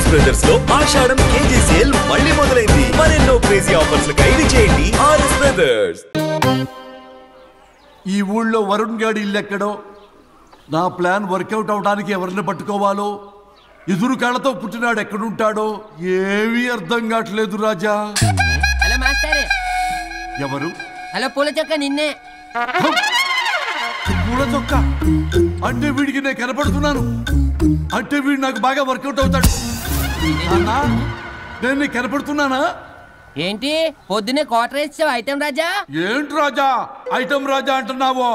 RS brothers లో ఆషాఢం KG sale మళ్ళీ మొదలైంది. మరెన్నో క్రేజీ ఆఫర్స్ ఖైదీ చేయండి ఆర్ఎస్ బ్రదర్స్. ఈ ఊళ్ళో వరుణ్ గాడి ఇల్లు ఎక్కడో, నా ప్లాన్ వర్కౌట్ అవడానికి ఎవరిని పట్టుకోవాలో, ఎదురు కాళ్ళతో పుట్టినాడు ఎక్కడుంటాడో ఏమీ అర్థం కావట్లేదు రాజా. Hello master. ఎవరు? హలో పూల చొక్క నిన్నే. పూల చొక్క అంటే వీడికి నేను కనపడుతున్నాను, అంటే వీడు నాకు బాగా వర్కౌట్ అవుతాడు. అన్నా నేను నీకు కనపడుతున్నానా? ఏంటి పొద్దునే క్వార్టర్ వేసావు ఐటమ్ రాజా? ఏంటి రాజా ఐటమ్ రాజా అంటున్నావో?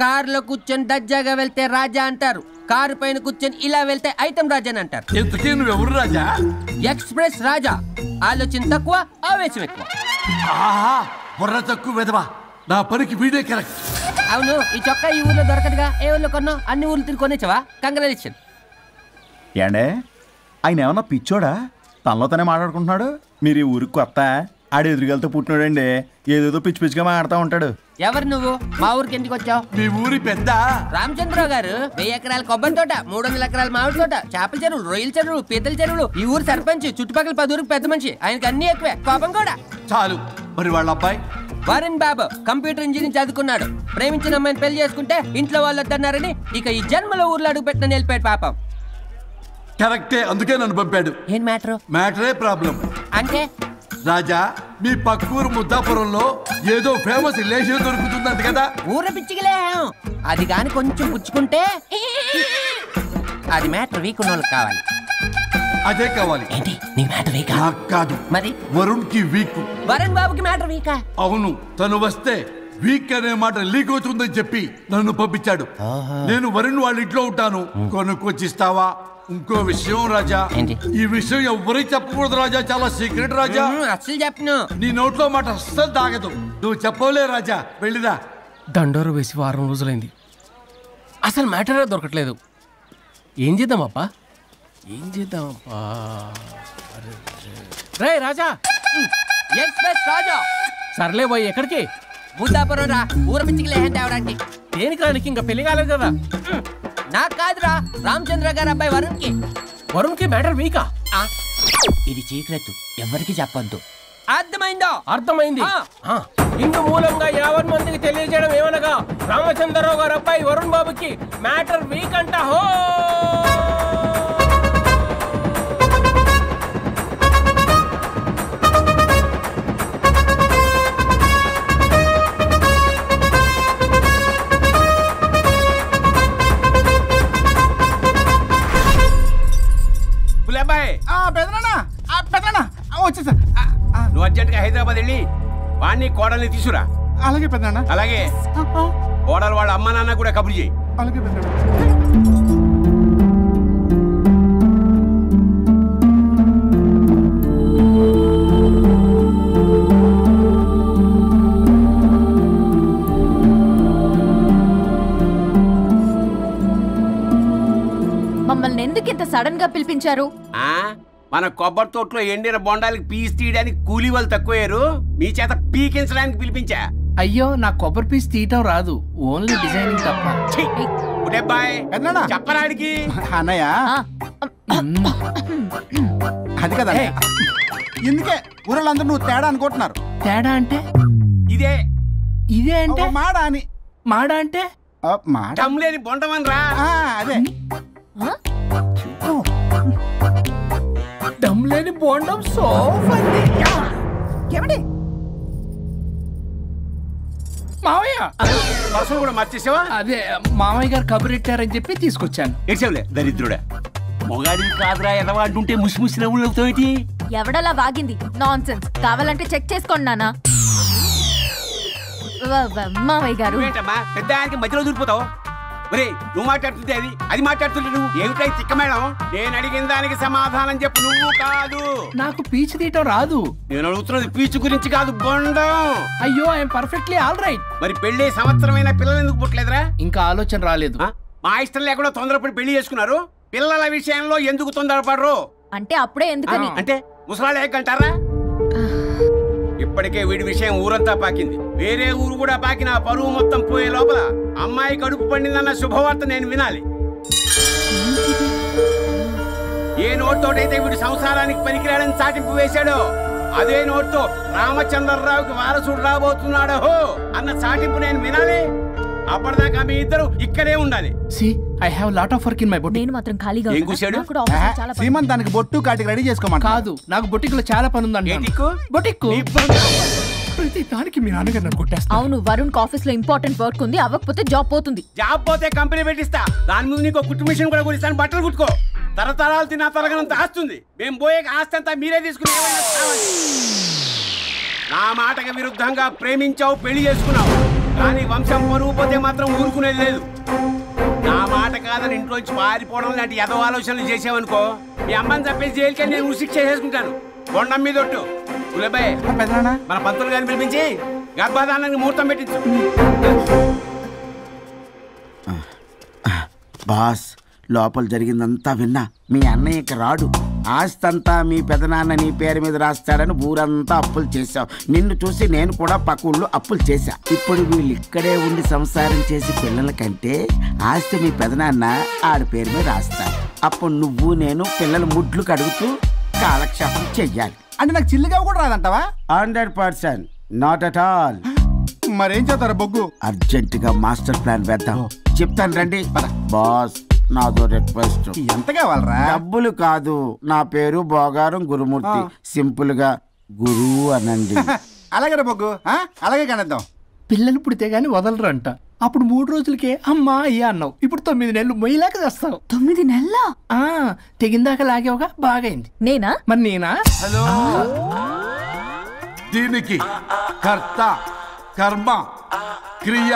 కారులో కూర్చొని దజ్జాగా వెళ్తే రాజా అంటారు, కారు పైన కూర్చొని ఇలా వెళ్తే ఐటమ్ రాజా అని అంటారు. ఇంతకీ నువ్వెవరు రాజా? ఎక్స్ప్రెస్ రాజా. ఆలోచన తక్కువ, ఆవేశం ఎక్కువ. ఆహా బుర్ర తక్కువ వెదవా, నా పనికి వీడే కరెక్ట్. అవును, ఈ చొక్కా ఈ ఊర్లో దొరకదుగా, ఏ ఊర్లో కొన్నావు? అన్ని ఊర్లు తిరిగి కొనేచ్చావా? కంగ్రాచులేషన్. ఏండే ఆయన ఏమన్నా పిచ్చోడా? తనలో తనే మాట్లాడుకుంటున్నాడు. మీరు ఈ ఊరికి కొత్త, ఆడు ఎదురుగలతో పుట్టినాడండి, ఏదేదో పిచ్చి పిచ్చిగా మాట్లాడుతూ ఉంటాడు. ఎవరు నువ్వు? మా ఊరికి ఎందుకు వచ్చావు? మీ ఊరి పెద్ద రామచంద్రరావు గారు 1000 ఎకరాల కొబ్బరి తోట, 300 ఎకరాల మామిడి తోట, చేపల చెరువులు, రొయ్యల చెరువులు, పీతల చెరువులు, ఈ ఊరు సర్పంచ్, చుట్టుపక్కల 10 ఊరికి పెద్ద మనిషి. ఆయనకి అన్ని ఎక్కువే, కోపం కూడా. చాలు. మరి వాళ్ళ అబ్బాయి వరుణ్ బాబు కంప్యూటర్ ఇంజనీరింగ్ చదువుకున్నాడు. ప్రేమించిన అమ్మాయిని పెళ్లి చేసుకుంటే ఇంట్లో వాళ్ళు వద్దన్నారని ఇక ఈ జన్మలో ఊర్లో అడుగు పెట్టిన నిలిపాడు పాపం. కరెక్టే, అందుకే నన్ను పంపాడు. ఏం మ్యాటర్? మ్యాటరే ప్రాబ్లం. అంటే రాజా మీ పక్కూరు ముద్దాపురంలో ఏదో ఫేమస్ రిలేషన్ దొరుకుతుందంట కదా? ఊర పిచ్చికిలే, అది గాని కొంచెం పుచ్చుకుంటే అది మ్యాటర్ వీక్ ఉన్న వాళ్ళకి కావాలి. అదే కావాలి. ఏంటి నీ మ్యాటర్ వీకా? నాకు కాదు, మరి వరుణ్ కి వీక్. వరుణ్ బాబుకి మ్యాటర్ వీకా? అవును, తను వస్తే వీక్ అనే మాట లీక్ అవుతుందని చెప్పి నన్ను పంపించాడు. నేను వరుణ్ వాళ్ళ ఇంట్లో ఉంటాను, కొనుక్కొచ్చిస్తావా? ఇంకో విషయం రాజా, ఈ విషయం ఎవరికి చెప్పకూడదు రాజా, చాలా సీక్రెట్ రాజా. అస్సలు చెప్పను. నీ నోట్లో మాట అస్సలు తాగదు, నువ్వు చెప్పవలే రాజా. వెళ్ళిరా. దండోరు వేసి వారం రోజులైంది, అసలు మ్యాటరే దొరకట్లేదు. ఏం చేద్దామప్పా? రే రాజా. ఎక్స్ప్రెస్ రాజా. సర్లే పోయి ఎక్కడికి? ముద్దాపురం రా, ఊర పిచ్చికిలే తేవడానికి. దేనికి రానికి? ఇంకా పెళ్లి కాలేదు కదా. నాకు కాదురా, రామచంద్ర గారు అబ్బాయి వరుణ్ కి. వరుణ్ కి మ్యాటర్ వీకా? ఇది చీకరెత్తు, ఎవరికి చెప్పొద్దు. అర్థమైందో? అర్థమైంది. ఇందు మూలంగా 50 మందికి తెలియజేయడం ఏమనగా, రామచంద్రరావు గారు అబ్బాయి వరుణ్ బాబుకి మ్యాటర్ వీక్ అంట. హో వచ్చేసా. నువ్వు అర్జెంట్గా హైదరాబాద్ వెళ్ళి వాణ్ణి కోడల్ని తీసుకురా. అలాగే పెద్దనా. అలాగే కోడలు వాళ్ళ అమ్మ నాన్న కూడా కబురు చేయి. అలాగే పెద్దనా. మమ్మల్ని ఎందుకు ఇంత సడన్ గా పిలిపించారు? మన కొబ్బరి తోటలో ఎండిన బొండాలకి పీస్ తీయడానికి కూలీ వాళ్ళు తక్కువయ్యారు, మీ చేత పీకించడానికి పిలిపించా. అయ్యో, నా కొబ్బరి పీస్ తీయటం రాదు, ఓన్లీ డిజైనింగ్ తప్ప. చెప్పరాడికి అన్నయ్య అది కదా, ఇందుకే ఊరలందరూ నువ్వు తేడా అనుకుంటున్నారు. తేడా అంటే ఇదే ఇదే అంటే మాడా అని. మాడా అంటే లేని బొండమని రా. అదే దమ్ లేని బోండం సోఫండి. ఏమండి మావయ్య వర్షం కూడా మర్చేసావా? అదే మామయ్య గారు కబురెట్టారని చెప్పి తీసుకొచ్చాను. ఏడ్చావులే దరిద్రుడా. మొగాడిని కాదురా ఎదవా అంటుంటే ముసి ముసి నవ్వులు అవుతావేటి? ఎవడలా వాగింది? Nonsense. కావాలంటే చెక్ చేసుకోండి నాన్న. మామయ్య గారు ఏంటమ్మా పెద్ద ఆయనకి మధ్యలో దూరిపోతావు? ఒరే నువ్వు మాట్లాడుతుంటే అది మాట్లాడుతుంటే నువ్వు ఏమిటై తిక్క మేడం? నేను అడిగిన దానికి సమాధానం చెప్పు. నువ్వు కాదు. నాకు పీచు తీయటం రాదు. నేను అడుగుతున్నది పీచు గురించి కాదు, బొండం. అయ్యో ఐఎమ్ పర్ఫెక్ట్లీ ఆల్ రైట్. మరి పెళ్లి సంవత్సరమైన పిల్లలు ఎందుకు పుట్టలేదురా? ఇంకా ఆలోచన రాలేదు. మా ఇష్టం లేకుండా తొందరపడి పెళ్లి చేసుకున్నారు. పిల్లల విషయంలో ఎందుకు తొందరపడరు? అంటే అప్పుడే ఎందుకని? అంటే ముసలాళ్ళు ఎక్కంటారా? ఇప్పటికే వీడి విషయం ఊరంతా పాకింది, వేరే ఊరు కూడా పాకిన పరువు మొత్తం పోయే లోపల అమ్మాయి కడుపు పండిందన్న శుభవార్త నేను వినాలి. ఏ నోట్తోటైతే వీడు సంసారానికి పనికిరాడని చాటింపు వేశాడో అదే నోట్తో రామచంద్రరావుకి వారసుడు రాబోతున్నాడో అన్న చాటింపు నేను వినాలి. అప్పటిదాకా మీ ఇద్దరు ఇక్కడే ఉండాలి. I have lot of work in my boutique. నేను మాత్రం ఖాళీగా ఏం కూర్చాడు? శ్రీమంత్ దానికి బొట్టు కాటికి రెడీ చేసుకోమంట. కాదు, నాకు బొటిక్ లో చాలా పని ఉందండి. బొటిక్ ప్రతి దానికి మీ నాన్నగారు నన్ను కొట్టేస్తా. అవును, వరుణ్ ఆఫీస్ లో ఇంపార్టెంట్ వర్క్ ఉంది, అవ్వకపోతే జాబ్ పోతుంది. జాబ్ పోతే కంపెనీ పెట్టిస్తా. దాని ముందు నీకు కుట్టు మిషన్ కూడా కుడిస్తాను. బట్టలు కుట్టుకో. తరతరాలు తిన్నా తరగనంత ఆస్తుంది. మేము పోయే ఆస్తి అంతా మీరే తీసుకుని నా మాటకి విరుద్ధంగా ప్రేమించావు, పెళ్లి చేసుకున్నావు. కానీ వంశం పరువు పోతే మాత్రం ఊరుకునేది లేదు. నా మాట కాదని ఇంట్లోంచి పారిపోవడం లాంటి ఎదో ఆలోచనలు చేసావనుకో, మీ అమ్మని చంపేసి జైలుకి నేను ఉసిక్ చేసేసుకుంటాను. కొండం మీద ఒట్టు. ఉలబాయ్, మన పంతులు గారిని పిలిపించి గర్భధానానికి ముహూర్తం పెట్టించు. బాస్, లోపల జరిగిందంతా విన్నా. మీ అన్నయ్యకి రాడు. ఆస్తంతా మీ పెదనాన్న నీ పేరు మీద రాస్తాడని ఊరంతా అప్పులు చేశావు. నిన్ను చూసి నేను కూడా పక్క ఊళ్ళో అప్పులు చేశా. ఇప్పుడు వీళ్ళు ఇక్కడే ఉండి సంసారం చేసి పిల్లల కంటే ఆస్తి మీ పెదనాన్న ఆడి పేరు మీద రాస్తాడు. అప్పుడు నువ్వు నేను పిల్లల ముడ్లు కడుగుతూ కాలక్షేపం చెయ్యాలి. అంటే నాకు చిల్లిగా కూడా రాదంటావా? 100%. Not at all. మరేం చేస్తారా బొగ్గు? అర్జెంటుగా మాస్టర్ ప్లాన్ వేద్దాం. చెప్తాను రండి. బాస్, నాదో రిక్వెస్ట్. ఎంత కావాలరా? డబ్బులు కాదు, నా పేరు బోగారం గురుమూర్తి. సింపుల్ గా గురు అనండి. అలాగే బొగ్గు, అలాగే కనేద్దాం. పిల్లలు పుడితే గానీ వదలరు అంట. అప్పుడు 3 రోజులకే అమ్మా అయ్యా అన్నావు. ఇప్పుడు 9 నెలలు మొయ్యలాక చేస్తావు. 9 నెలల తెగిందాక లాగేవగా, బాగైంది. నేనా? మరి నేనా? హలో, దీనికి కర్త కర్మ క్రియ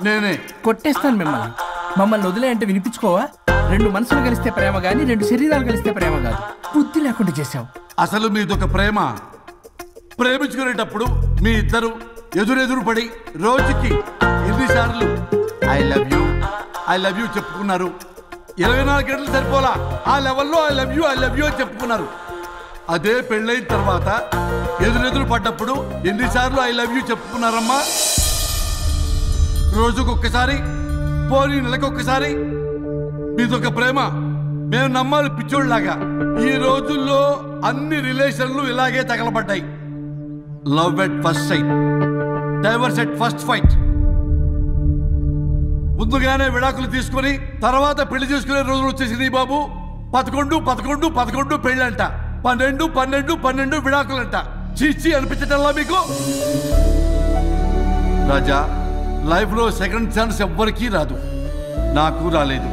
నేనే. కొట్టేస్తాను మిమ్మల్ని. మమ్మల్ని వదిలే అంటే వినిపించుకోవా? 2 మనసులు కలిస్తే ప్రేమ గాని 2 శరీరాలు కలిస్తే ప్రేమ కాదు. బుద్ధి లేకుండా చేసావు. అసలు మీదొక ప్రేమ. ప్రేమించుకునేటప్పుడు మీ ఇద్దరు ఎదురెదురు పడి రోజుకి ఎన్నిసార్లు ఐ లవ్ యూ చెప్పుకున్నారు? 24 గంటలు సరిపోలా. ఆ లెవెల్లో ఐ లవ్ యూ అని చెప్పుకున్నారు. అదే పెళ్ళైన తర్వాత ఎదురెదురు పడ్డప్పుడు ఎన్నిసార్లు ఐ లవ్ యూ చెప్పుకున్నారమ్మా? రోజుకొక్కసారి, పోనీ నెలకొక్కసారి. మీదొక ప్రేమ. మేము నమ్మాలి పిచ్చోళ్ళలాగా. ఈ రోజుల్లో అన్ని రిలేషన్లు ఇలాగే తగలబడ్డాయి. Love at first sight, divorce at first fight. ముందుగానే విడాకులు తీసుకుని తర్వాత పెళ్లి చేసుకునే రోజులు వచ్చేసింది బాబు. 11 పెళ్ళంట, 12 విడాకులంట. చీచి అనిపించటల్లా మీకు? రాజా, లైఫ్ లో సెకండ్ ఛాన్స్ ఎవ్వరికీ రాదు. నాకు రాలేదు.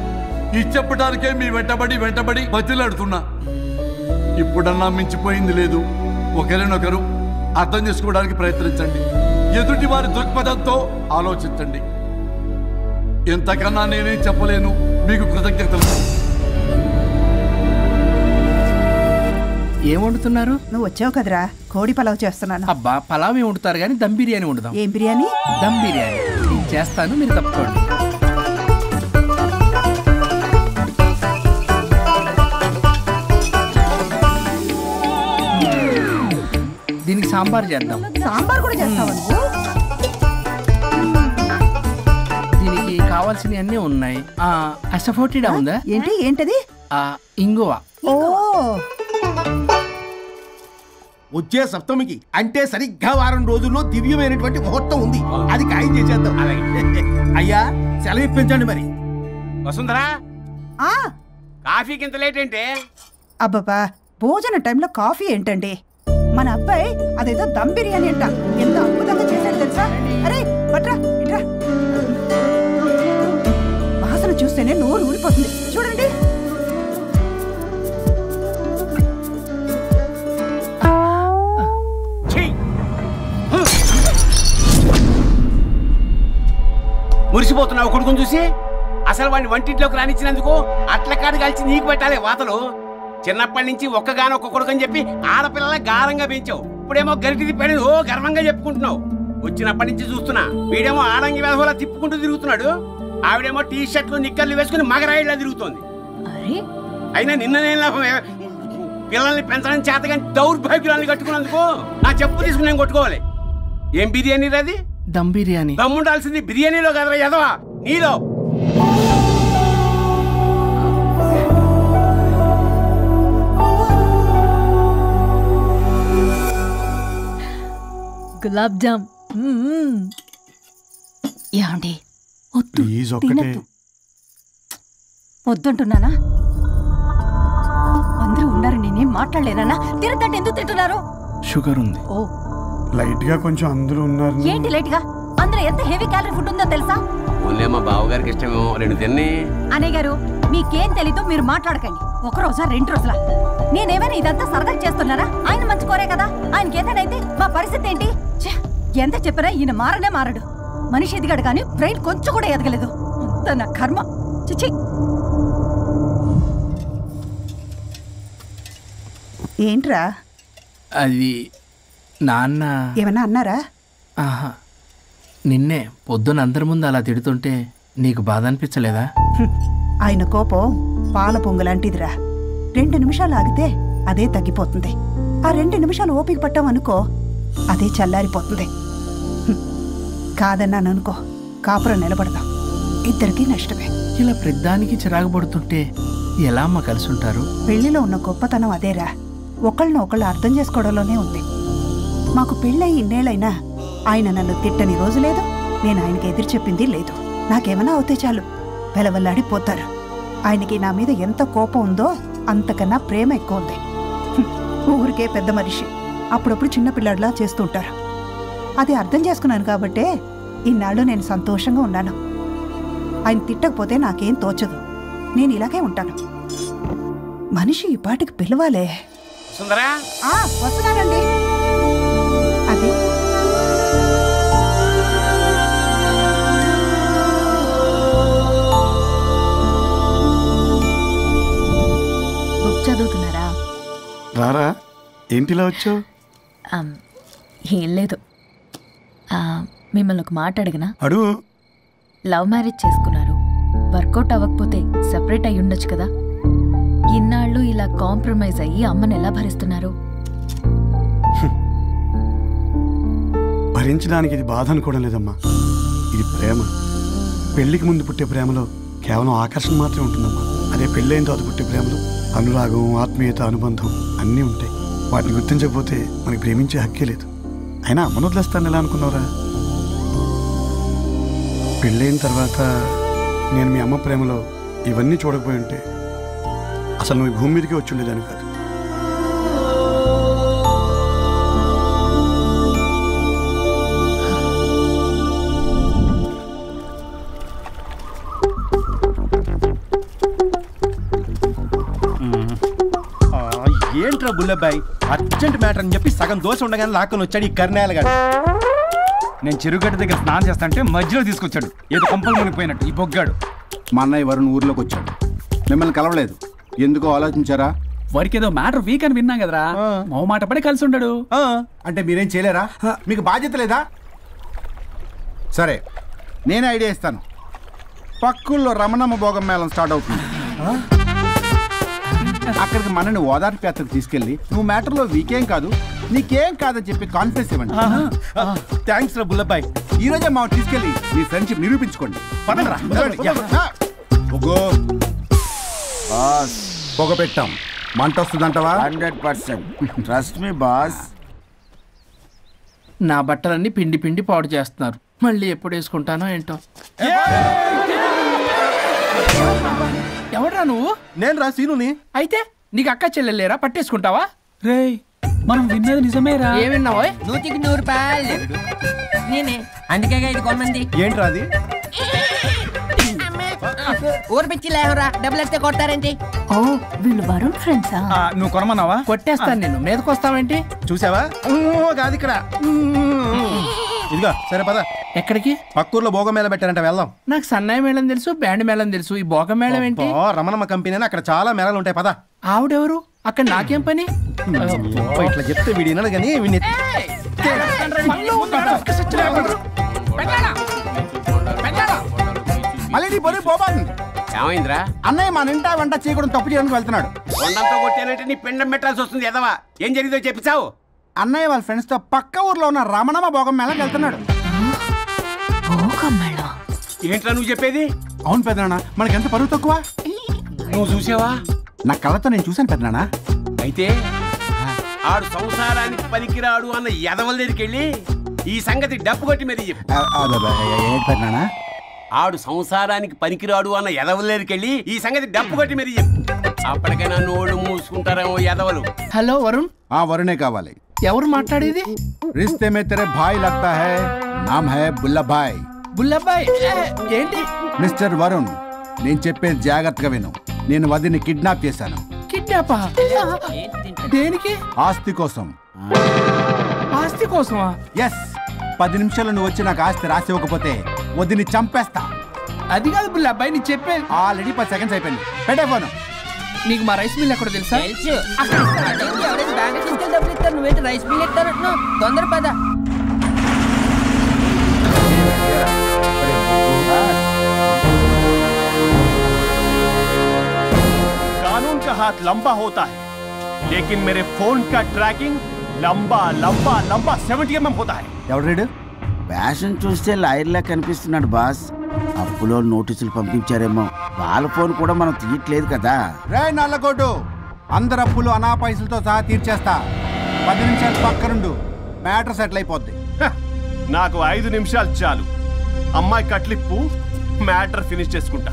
ఈ చెప్పడానికే మీ వెంటబడి బతిలాడుతున్నా. ఇప్పుడన్నా మించిపోయింది లేదు. ఒకరినొకరు అర్థం చేసుకోవడానికి ప్రయత్నించండి. ఎదుటి వారి దృక్పథంతో ఆలోచించండి. ఎంతకన్నా నేనేం చెప్పలేను. మీకు కృతజ్ఞతలు. ఏం వండుతున్నారు? నువ్వు వచ్చావు కదరా, కోడి పలావ్ చేస్తున్నాను. అబ్బా, పలావ్ ఏం వండుతారు కానీ దమ్ బిర్యానీ వండుదాం. ఏం బిర్యానీ? దమ్ బిర్యానీ. నేను చేస్తాను, మీరు తప్పుకోండి. దీనికి సాంబార్ చేద్దాం. సాంబార్ కూడా చేస్తావా నువ్వు? దీనికి కావాల్సినవి అన్నీ ఉన్నాయి. అసఫోటిడా ఉందా? ఏంటది? ఇంగువ. ఓ, వచ్చే సప్తమికి అంటే సరిగ్గా వారం రోజుల్లో దివ్యమైనటువంటి ముహూర్తం ఉంది. అది ఖాయం చేసేద్దాం. అయ్యా, సెలవు ఇప్పించండి మరి. వసుంధరా, కాఫీకి ఇంత లేట్ ఏంటే? అబ్బబ్బా, భోజన టైంలో కాఫీ ఏంటండి? మన అబ్బాయి అదేదో దమ్ బిర్యానీ అంట, ఎంత అద్భుతంగా చేశాడు తెలుసా? అరే పట్రా, ఇట్రా. వాసన చూస్తేనే నోరు ఊరిపోతుంది. చూడండి. మురిసిపోతున్నావు కొడుకుని చూసి? అసలు వాడిని వంటింట్లోకి రానిచ్చినందుకు అట్లకాడు కలిసి నీకు పెట్టాలి వాతలు. చిన్నప్పటి నుంచి ఒక్కగానొక్క కొడుకు అని చెప్పి ఆడపిల్లల గారంగా పెంచావు. ఇప్పుడేమో గరిటి తిప్పాడు, ఓ గర్వంగా చెప్పుకుంటున్నావు. వచ్చినప్పటి నుంచి చూస్తున్నా, వీడేమో ఆడంగి వెధవలా తిప్పుకుంటూ తిరుగుతున్నాడు. ఆవిడేమో టీ షర్ట్లు నిక్కర్లు వేసుకుని మగరాయిలా తిరుగుతోంది. అయినా నిన్న నేను పిల్లల్ని పెంచడం చేతగా దౌర్భాగ్యురాన్ని కట్టుకున్నందుకు నా చెప్పు తీసుకుని నేను కొట్టుకోవాలి. ఏం బిర్యానీ రాది? దమ్ బిర్యానీ. దమ్ముండాల్సింది బిర్యానీలో కదరా ఎదవా, నీలో. గులాబ్ జామ్. ఏమండి వద్దు, తినద్దు. వద్దుంటున్నానా? అందరూ ఉన్నారు, నేనేం మాట్లాడలేనా? తినద్దంటే ఎందుకు తింటున్నారు? షుగర్ ఉంది. ఓ లైట్ గా కొంచెం అందరూ ఉన్నారు. ఏంటి లైట్ గా? అందులో ఎంత హెవీ క్యాలరీ ఫుడ్ ఉందో తెలుసా? ఓన్లే మా బావగారికి ఇష్టమేమో 2 తిన్ని. అన్నయ్య గారు, మీకేం తెలీదో మీరు మాట్లాడకండి. 1 రోజా 2 రోజులా? నేనేమైనా ఇదంతా సరదా చేస్తున్నారా? ఆయన మంచి కోరే కదా. ఆయనకి ఏదైతే మా పరిస్థితి ఏంటి? ఎంత చెప్పినా ఈయన మారనే మారడు. మనిషి ఎదిగాడు కానీ బ్రెయిన్ కొంచెం కూడా ఎదగలేదు. అంత నా కర్మ. చిచి. ఏంట్రా? అది నాన్న ఏమన్నా అన్నారా? ఆహా, నిన్నే పొద్దున అందరి ముందు అలా తిడుతుంటే నీకు బాధ అనిపించలేదా? ఆయన కోపం పాల పొంగులాంటిదిరా. 2 నిమిషాలు ఆగితే అదే తగ్గిపోతుంది. ఆ 2 నిమిషాలు ఓపిక పట్టామనుకో, అదే చల్లారిపోతుంది. కాదన్నాననుకో, కాపురం నిలబడదాం. ఇద్దరికీ నష్టమే. ఇలా ప్రతిదానికి చిరాకు పడుతుంటే ఎలా అమ్మ కలిసి ఉంటారు? పెళ్లిలో ఉన్న గొప్పతనం అదేరా. ఒకళ్ళని ఒకళ్ళు అర్థం చేసుకోవడంలోనే ఉంది. మాకు పెళ్ళయి ఇన్నేళ్ళైనా ఆయన నన్ను తిట్టని రోజు లేదు, నేను ఆయనకి ఎదురు చెప్పింది లేదు. నాకేమైనా అవుతే చాలు వెలవల్లాడిపోతారు. ఆయనకి నా మీద ఎంత కోపం ఉందో అంతకన్నా ప్రేమ ఎక్కువ ఉంది. ఊరికే పెద్ద మనిషి, అప్పుడప్పుడు చిన్నపిల్లాడిలా చేస్తుంటారు. అది అర్థం చేసుకున్నాను కాబట్టే ఇన్నాళ్ళు నేను సంతోషంగా ఉన్నాను. ఆయన తిట్టకపోతే నాకేం తోచదు. నేను ఇలాగే ఉంటాను. మనిషి ఈ పాటికి పిలవాలే. సుందరా, వస్తున్నానండి. అది బుక్ చదువుతున్నారా? రారా, ఏంటిలా వచ్చావు? ఏం లేదు, మిమ్మల్ని ఒక మాట అడిగినా? అడుగు. లవ్ మ్యారేజ్ చేసుకున్నారు, వర్కౌట్ అవ్వకపోతే సెపరేట్ అయ్యి ఉండొచ్చు కదా. ఇన్నాళ్ళు ఇలా కాంప్రమైజ్ అయ్యి అమ్మని ఎలా భరిస్తున్నారు? భరించడానికి ఇది బాధ అనుకోవడం లేదమ్మా, ఇది ప్రేమ. పెళ్లికి ముందు పుట్టే ప్రేమలో కేవలం ఆకర్షణ మాత్రమే ఉంటుందమ్మా. అదే పెళ్ళైన తర్వాత పుట్టే ప్రేమలో అనురాగం, ఆత్మీయత, అనుబంధం అన్నీ ఉంటాయి. వాటిని గుర్తించకపోతే మనకి ప్రేమించే హక్కే లేదు. అయినా అమ్మను వదిలేస్తాను ఎలా అనుకున్నావురా? పెళ్ళైన తర్వాత నేను మీ అమ్మ ప్రేమలో ఇవన్నీ చూడకపోయి ఉంటే అసలు నువ్వు భూమి మీదకే వచ్చి ఉండేదాన్ని కాదు. ఏంట్రా బుల్లబ్బాయి, అర్జెంట్ మ్యాటర్ అని చెప్పి సగం దోశ ఉండగానే లాక్కొని వచ్చాడు ఈ కర్ణాలగాడు. నేను చెరుగడ్డ దగ్గర స్నానం చేస్తాంటే మధ్యలో తీసుకొచ్చాడు, ఏదో కొంపలు మునిగిపోయినట్టు ఈ బొగ్గాడు. మా అన్నయ్య వరుణ్ ఊర్లోకి వచ్చాడు, మిమ్మల్ని కలవలేదు. ఎందుకో ఆలోచించారా? వారికి ఏదో మ్యాటర్ వీక్ అని విన్నాం కదరా, మో మాట పడి కలిసి ఉండడు. అంటే మీరేం చేయలేరా? మీకు బాధ్యత లేదా? సరే, నేనే ఐడియా ఇస్తాను. పక్కుల్లో రమణమ్మ భోగం మేళం స్టార్ట్ అవుతుంది. అక్కడికి మనని ఓదార్పు యాత్రకు తీసుకెళ్ళి నువ్వు మ్యాటర్లో వీకేం కాదు, నీకేం కాదని చెప్పి కాన్ఫిడెన్స్ ఇవ్వండి. థ్యాంక్స్ రా బుల్లబ్బాయి. ఈ రోజే మా తీసుకెళ్ళి మీ ఫ్రెండ్షిప్ నిరూపించుకోండి. పొగ పెట్టాం, మంట వస్తుందంటవా? 100% ట్రస్ట్ మీ బాస్. నా బట్టలన్నీ పిండి పిండి పాడు చేస్తున్నారు, మళ్ళీ ఎప్పుడు వేసుకుంటానో ఏంటో. ఎవడ్రా నువ్వు? నేను రా సీనుని. అయితే నీకు అక్క చెల్లెలేరా, పట్టేసుకుంటావా? రేయ్, మనం విన్నది నిజమేరా. ఏం విన్నావో? 100కి 100 రూపాయలు నేనే, అందుకే ఇది కొమ్మంది. ఏంట్రా అది? ఊరు పిచ్చి లేవరా, డబ్బులు వస్తే కొడతారేంటి? ఓ, వీళ్ళు వరుణ్ ఫ్రెండ్సా? నువ్వు కొనమన్నావా? కొట్టేస్తాను నేను, మీదకి వస్తావేంటి? చూసావా? కాదు ఇక్కడ. ఇదిగా సరే పద. ఎక్కడికి? పక్కూర్లో భోగం మేళ పెట్టారంట, వెళ్దాం. నాకు సన్నాయి మేళం తెలుసు, బ్యాండ్ మేళం తెలుసు, ఈ భోగం మేళం ఏంటి? రమణమ్మ కంపెనీ అక్కడ చాలా మేళలు ఉంటాయి, పద. ఆవిడెవరు? అక్కడ నాకేం పని? ఇట్లా చెప్తే వీడి వినడు కానీ వీడిని మళ్ళీ పొరి పోబాను. ఏమైందిరా? అన్నయ్య మా నింటా వెంట చేయకూడదు తప్పు చేయడానికి వెళ్తున్నాడు. కొండంతో కొట్టానంటే నీ పిండం పెట్టాల్సి వస్తుంది. ఎదవా, ఏం జరిగిందో చెప్పిచావు? అన్నయ్య వాళ్ళ ఫ్రెండ్స్ తో పక్క ఊర్లో ఉన్న రమణమ్మ భోగం మేళకి వెళ్తున్నాడు. ఏంట్రా నువ్వు చెప్పేది? అవును పెద్దనాన్న, మనకెంత పరువు తక్కువ. నువ్వు చూసావా? నా కళ్ళతో నేను చూశాను పెద్దనాన్న. అయితే ఆడు సంసారానికి పనికిరాడు అన్న ఎదవల దగ్గరికి వెళ్ళి ఈ సంగతి డప్పు కొట్టి మరి చెప్పు. పెద్దనా ఆడు సంసారానికి పనికిరాడు అన్న ఎదవలేరికెళ్ళి ఈ సంగతి డప్పు కొట్టి మరి చెప్పు. అప్పటికైనా నోడు మూసుకుంటారేమో ఎదవలు. హలో వరుణ్. వరుణే కావాలి. ఎవరు మాట్లాడేది? रिश्ते में तेरे भाई लगता है, नाम है बुल्लाभाई. బుల్లబ్బాయ్ ఏంటి? మిస్టర్ వరుణ్, నేను చెప్పేది జాగ్రత్తగా విను. నేను వదిని కిడ్నాప్ చేశాను. కిడ్నాపా? దేనికి? ఆస్తి కోసం. ఆస్తి కోసమా? ఎస్. 10 నిమిషాలు నువ్వు వచ్చి నాకు ఆస్తి రాసి ఇవ్వకపోతే వదిని చంపేస్తా. అది కాదు బుల్లబ్బాయ్, నీ చెప్పేది. ఆల్రెడీ 10 సెకండ్స్ అయిపోయింది. పెట్టే ఫోను. నీకు మా రైస్ మిల్ ఎక్కడ తెలుసా? నువ్వేంటి రైస్ మిల్ ఎత్తారంటున్నా? తొందర పద. कानून का हाथ लंबा होता है, लेकिन मेरे फोन का ट्रैकिंग लंबा लंबा लंबा 70 mm होता है. ఎవడు ఫ్యాషన్ చూస్తే లాయర్లా కనిపిస్తున్నాడు బాస్. అప్పులో నోటీసులు పంపించారేమో. వాళ్ళ ఫోన్ కూడా మనం తీయట్లేదు కదా. రే నల్లగొడ్డు, అందరు అప్పులు అనా పైసలతో సహా తీర్చేస్తా. 10 నిమిషాలు పక్కనుండు, మ్యాటర్ సెటిల్ అయిపోద్ది. నాకు 5 నిమిషాలు చాలు. అమ్మాయి కట్లిప్పు, మ్యాటర్ ఫినిష్ చేసుకుంటా.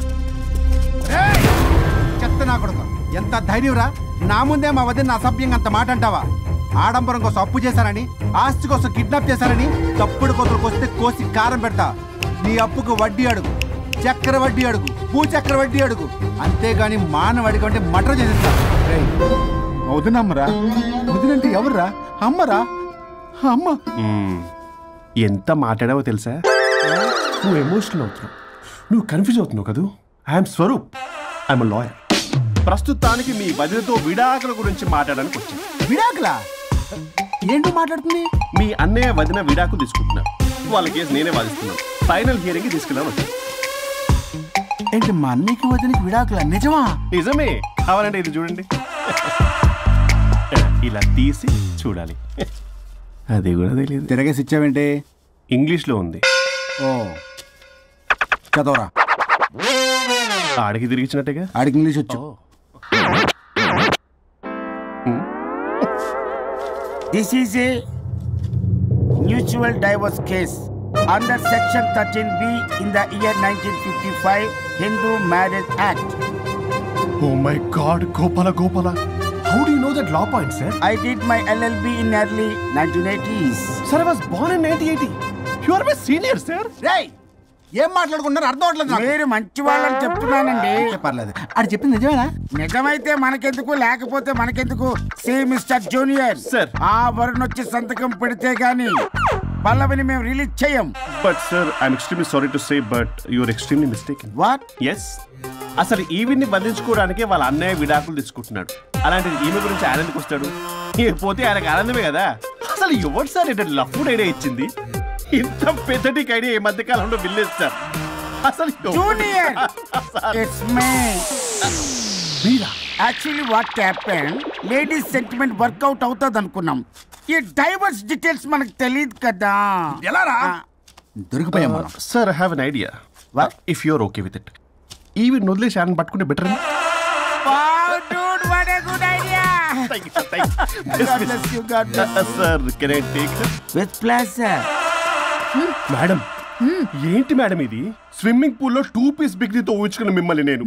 చెత్త నా కొడుకు, ఎంత ధైర్యంరా! నా ముందే మా వదిన అసభ్యంగా అంత మాట అంటావా? ఆడంబరం కోసం అప్పు చేశారని, ఆస్తి కోసం కిడ్నాప్ చేశారని తప్పుడు కొతులకు వస్తే కోసి కారం పెడతా. నీ అప్పుకు వడ్డీ అడుగు, చక్కెర వడ్డీ అడుగు, భూచక్ర వడ్డీ అడుగు. అంతేగాని మానవ అడిగి అంటే మటర్ చేసేస్తా. వదినమ్మరా? వదినంటే ఎవర్రా? అమ్మరా? అమ్మ. ఎంత మాట్లాడావో తెలుసా? నువ్వు ఎమోషనల్ అవుతున్నావు, నువ్వు కన్ఫ్యూజ్ అవుతున్నావు కదూ. I'm Swaroop, I'm lawyer. ప్రస్తుతానికి మీ వదినతో విడాకుల గురించి మాట్లాడడానికి వచ్చాను. విడాకులా? ఏంటో మాట్లాడుతుంది? మీ అన్నయ్య వదిన విడాకులు తీసుకుంటున్నారు. వాళ్ళ కేసు నేనే వాదిస్తున్నాను. ఫైనల్ హియరింగ్ తీసుకెళ్ళాను వచ్చాను. ఏంటి మా అన్నయ్యకి వదినకి విడాకులా? నిజమా? నిజమే. కావాలంటే ఇది చూడండి. ఇలా తీసి చూడాలి. అది కూడా తెలియదు. తిరగేసి ఇచ్చావేంటి? ఇంగ్లీష్లో ఉంది. ఓ, చదవరా. ఆడికి తిరిగిచ్చినట్టుగా. ఆడికి ఇంగ్లీష్ వచ్చు. This is a mutual divorce case under section 13B in the year 1955 Hindu marriage act. Oh my God, Gopala, Gopala. How do you know that law point, sir? I did my LLB in early 1980s. Sir, I was born in 1980. You are my senior, sir. Ray, ఏం మాట్లాడుకున్నారు అర్థం అవట్లేదు. మీరు మంచి వాళ్ళని చెప్తున్నానండి. పర్లేదు. అది చెప్పింది నిజమేనా? నిజమైతే మనకెందుకు, లేకపోతే మనకెందుకు? సి మిస్టర్ జూనియర్ సార్, ఆ వరుణ్ వచ్చి సంతకం పెడితే గానీ పల్లవిని మేము రిలీజ్ చేయం. But sir, I'm extremely sorry to say, but you are extremely mistaken. What? Yes. అసలు ఈవిని బంధించుకోవడానికే వాళ్ళ అన్నయ్య విడాకులు తీసుకుంటున్నాడు. అలాంటిది ఈమె గురించి ఆనందకు వస్తాడు. పోతే ఆయనకు ఆనందమే కదా. అసలు ఎవరు సార్ ఏంటో లఫ్డ్ ఐడియా ఇచ్చింది? ఇంత పెద్దటికి ఐడియా ఈ మధ్య కాలంలో విల్లేదు సార్. అసలు junior, it's me. Actually what happen, ladies sentiment work out అవుతుంది అనుకున్నాం. ఈ డైవర్స్ డీటెయిల్స్ మనకు తెలియదు కదా. ఎలా రా? దొరికిపోయాం. Sir, I have an idea. If you are okay with it, ఈవిని వదిలేసి ఆయన పట్టుకుంటే better. Sir, can I take with pleasure. Madam, ఏంటి మేడం ఇది? స్విమ్మింగ్ పూల్ లో 2 పీస్ బిగ్నీతో ఊహించుకున్న మిమ్మల్ని నేను.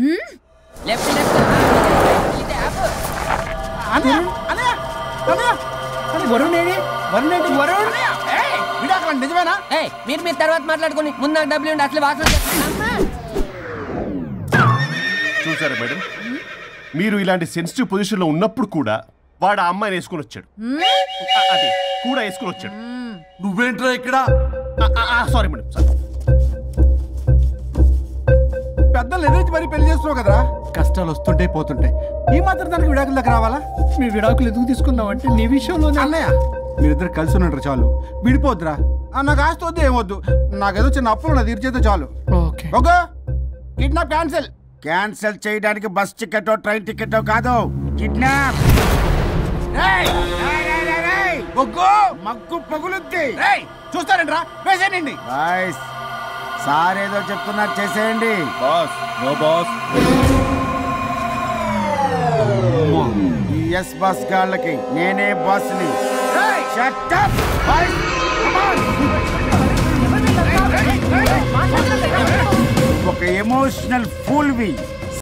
నిజమేనా? మీరు తర్వాత మాట్లాడుకుని ముందు నాకు డబ్బులు ఉండి అసలు వాసన. చూసారా మేడం, మీరు ఇలాంటి సెన్సిటివ్ పొజిషన్ లో ఉన్నప్పుడు కూడా వాడు ఆ అమ్మాయిని వేసుకుని వచ్చాడు. అది కూడా వేసుకుని వచ్చాడు. నువ్వేంట్రా ఇక్కడ? Sorry madam, sir. పెద్దలు ఎదురు మరి పెళ్లి చేస్తున్నావు కదరా. కష్టాలు వస్తుంటే పోతుంటాయి. ఈ మాత్రం దానికి విడాకుల దగ్గర రావాలా? మీ విడాకులు ఎందుకు తీసుకున్నావు అంటే నీ విషయంలో. అన్నయ్య, మీరిద్దరు కలిసి ఉన్నట్టు చాలు, విడిపోద్దురా. నాకు ఆస్తి వద్దు, ఏమొద్దు. నాకేదో చిన్న అప్పులు నా తీర్చేదో చాలు. Okay okay, kidnap cancel. Cancel చేయడానికి బస్ టికెట్, ట్రైన్ టికెట్ కాదు, కిడ్నాప్. మగ్గు పగులుద్ది. చూస్తారంట్రా, వేసేయండి. సార్ ఏదో చెప్తున్నారు, చేసేయండి. Boss, no boss. ఈ ఎస్ బస్ గాళ్ళకి నేనే బాస్ని. Shut up. ఒక ఎమోషనల్ ఫూల్వి